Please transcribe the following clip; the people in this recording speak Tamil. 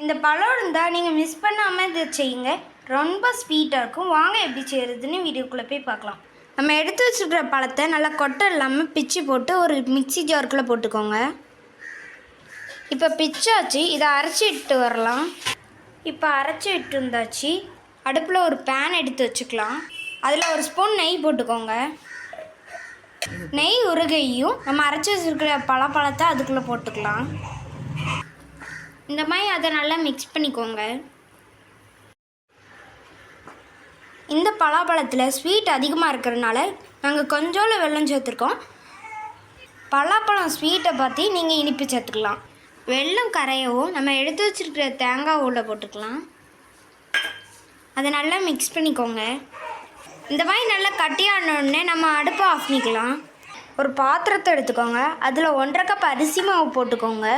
இந்த பழம் இருந்தால் நீங்கள் மிஸ் பண்ணாமல் இதை செய்யுங்க. ரொம்ப ஸ்வீட்டாக இருக்கும். வாங்க எப்படி செய்கிறதுன்னு வீடியோக்குள்ளே போய் பார்க்கலாம். நம்ம எடுத்து வச்சுருக்கிற பழத்தை நல்லா கொட்டை இல்லாமல் பிச்சு போட்டு ஒரு மிக்ஸி ஜாருக்குள்ளே போட்டுக்கோங்க. இப்போ பிச்சாச்சு, இதை அரைச்சி இட்டு வரலாம். இப்போ அரைச்சி விட்டு இருந்தாச்சு. அடுப்பில் ஒரு பேன் எடுத்து வச்சுக்கலாம். அதில் ஒரு ஸ்பூன் நெய் போட்டுக்கோங்க. நெய் உருகையும் நம்ம அரைச்சி வச்சுருக்கிற பழத்தை அதுக்குள்ளே போட்டுக்கலாம். இந்த மாதிரி அதை நல்லா மிக்ஸ் பண்ணிக்கோங்க. இந்த பலாப்பழத்தில் ஸ்வீட் அதிகமாக இருக்கிறதுனால நாங்கள் கொஞ்சோண்டு வெல்லம் சேர்த்துருக்கோம். பலாப்பழம் ஸ்வீட்டை பார்த்து நீங்கள் இனிப்பு சேர்த்துக்கலாம். வெல்லம் கரையவும் நம்ம எடுத்து வச்சுருக்கிற தேங்காய் உள்ள போட்டுக்கலாம். அதை நல்லா மிக்ஸ் பண்ணிக்கோங்க. இந்த மாதிரி நல்லா கட்டியானோடனே நம்ம அடுப்பை ஆஃப் பண்ணிக்கலாம். ஒரு பாத்திரத்தை எடுத்துக்கோங்க. அதில் 1.5 கப் அரிசி மாவு போட்டுக்கோங்க.